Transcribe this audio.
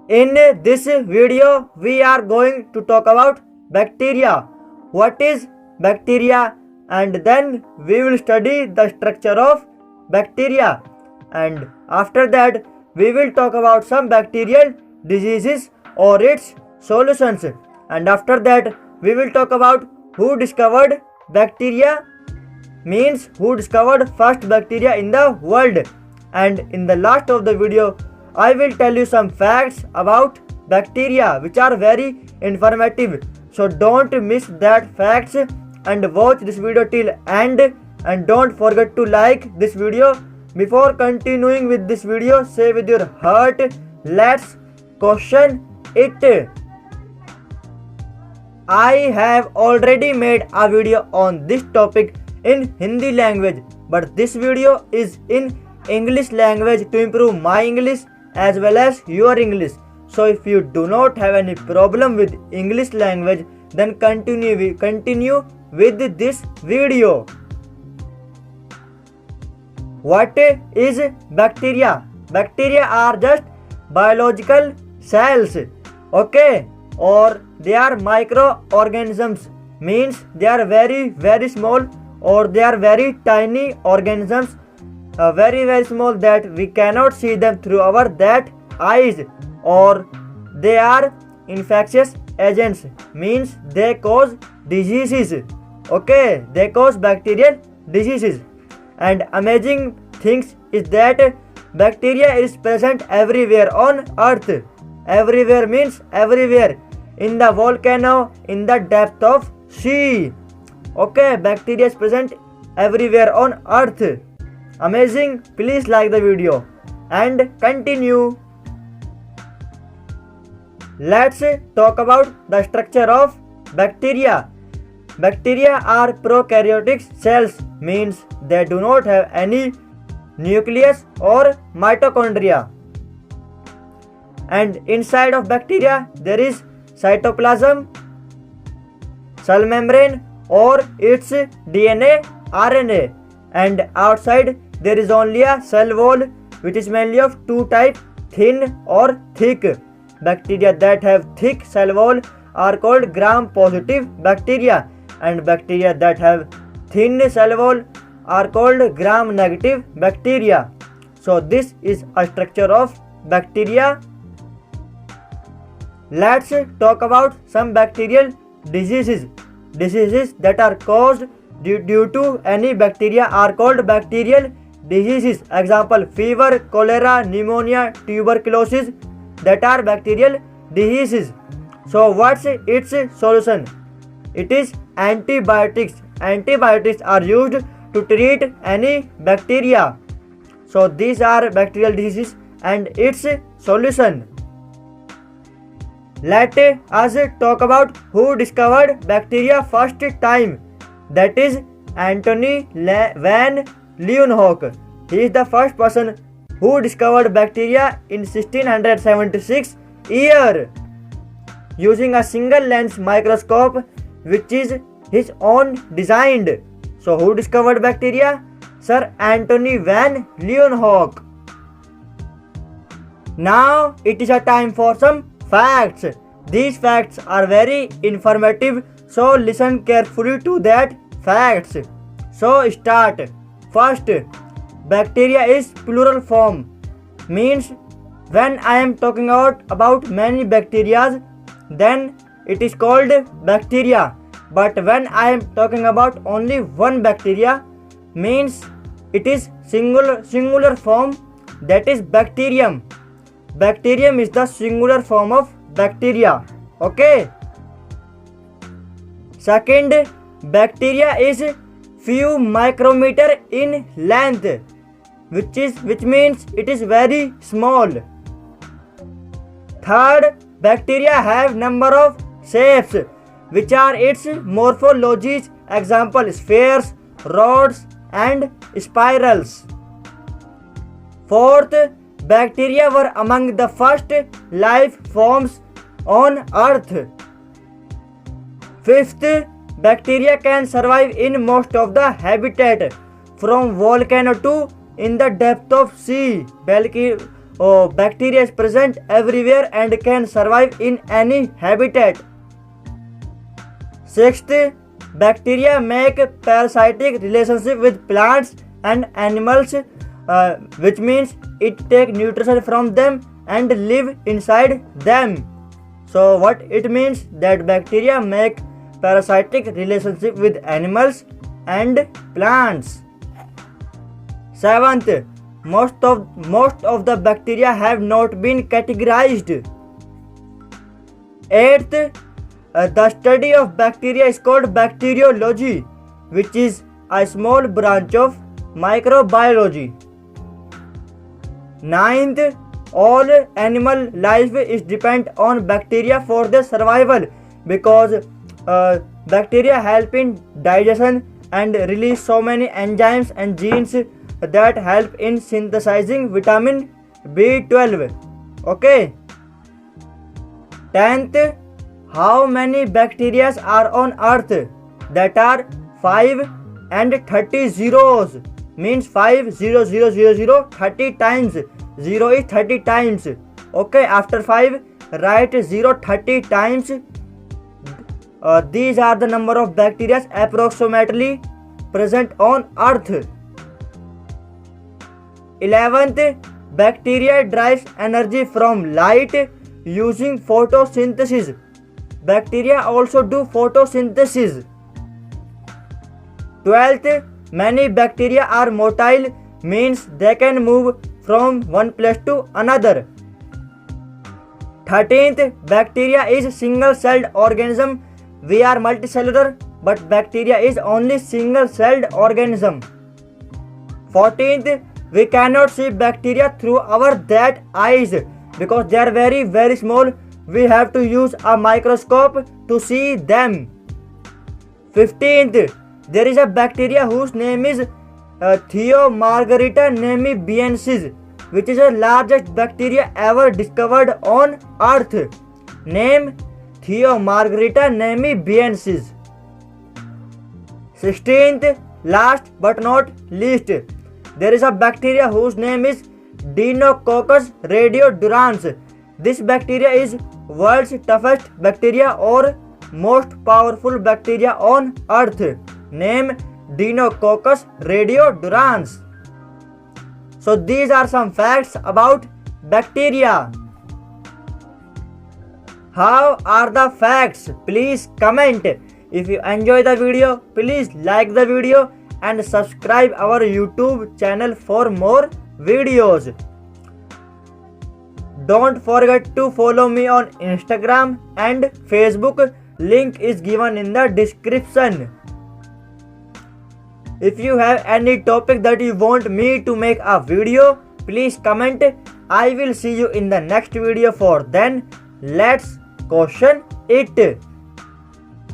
In this video, we are going to talk about bacteria. What is bacteria? And then we will study the structure of bacteria. And after that, we will talk about some bacterial diseases or its solutions. And after that, we will talk about who discovered bacteria, means who discovered first bacteria in the world. And in the last of the video, I will tell you some facts about bacteria which are very informative. So don't miss that facts and watch this video till end, and don't forget to like this video. Before continuing with this video, say with your heart, let's question it. I have already made a video on this topic in Hindi language, but this video is in English language to improve my English as well as your English. So if you do not have any problem with English language, then continue with this video. What is bacteria? Bacteria are just biological cells, okay, or they are microorganisms, means they are very small, or they are very tiny organisms, very small that we cannot see them through our that eyes, or they are infectious agents, means they cause diseases, okay, they cause bacterial diseases. And amazing things is that bacteria is present everywhere on earth. Everywhere means everywhere, in the volcano, in the depth of sea, okay, bacteria is present everywhere on earth. Amazing. Please like the video and continue. Let's talk about the structure of bacteria. Bacteria are prokaryotic cells, means they do not have any nucleus or mitochondria. And inside of bacteria there is cytoplasm, cell membrane or its DNA, RNA, and outside there is only a cell wall, which is mainly of two types, thin or thick. Bacteria that have thick cell wall are called gram-positive bacteria, and bacteria that have thin cell wall are called gram-negative bacteria. So this is a structure of bacteria. Let's talk about some bacterial diseases. Diseases that are caused due to any bacteria are called bacterial diseases. Example: fever, cholera, pneumonia, tuberculosis, that are bacterial diseases. So what's its solution? It is antibiotics. Antibiotics are used to treat any bacteria. So these are bacterial diseases and its solution. Let us talk about who discovered bacteria first time. That is Antony van Leeuwenhoek. He is the first person who discovered bacteria in 1676 year using a single lens microscope, which is his own designed. So who discovered bacteria? Sir Antony van Leeuwenhoek. Now it is a time for some facts. These facts are very informative, so listen carefully to that facts. So start. First, bacteria is plural form, means when I am talking about many bacteria, then it is called bacteria. But when I am talking about only one bacteria, means it is singular form, that is bacterium. Bacterium is the singular form of bacteria, okay. Second, bacteria is few micrometer in length, which means it is very small. Third, bacteria have number of shapes, which are its morphologies. Example: spheres, rods, and spirals. Fourth, bacteria were among the first life forms on earth. Fifth, bacteria can survive in most of the habitat, from volcano to in the depth of sea, bacteria is present everywhere and can survive in any habitat. Sixth, bacteria make parasitic relationship with plants and animals, which means it take nutrition from them and live inside them. So what it means that bacteria make parasitic relationship with animals and plants. Seventh, most of the bacteria have not been categorized. Eighth, the study of bacteria is called bacteriology, which is a small branch of microbiology. Ninth, all animal life is dependent on bacteria for their survival because bacteria help in digestion and release so many enzymes and genes that help in synthesizing vitamin B12. Okay. 10th, how many bacteria are on earth? That are 5 and 30 zeros, means 5 0 0 0 0 30 times. 0 is 30 times. Okay, after 5 write 0 30 times. These are the number of bacteria approximately present on earth. 11th, bacteria derives energy from light using photosynthesis. Bacteria also do photosynthesis. 12th, many bacteria are motile, means they can move from one place to another. 13th, bacteria is single-celled organism. We are multicellular, but bacteria is only single-celled organism. 14th, we cannot see bacteria through our that eyes because they are very very small. We have to use a microscope to see them. 15th, there is a bacteria whose name is Theomargarita namibiensis, which is the largest bacteria ever discovered on earth. Name Theomargarita namibiensis. 16th, last but not least, there is a bacteria whose name is Deinococcus radiodurans. This bacteria is world's toughest bacteria or most powerful bacteria on earth. Name Deinococcus radiodurans. So these are some facts about bacteria. How are the facts? Please comment. If you enjoy the video, please like the video and subscribe our YouTube channel for more videos. Don't forget to follow me on Instagram and Facebook. Link is given in the description. If you have any topic that you want me to make a video, please comment. I will see you in the next video. For then, let's question it.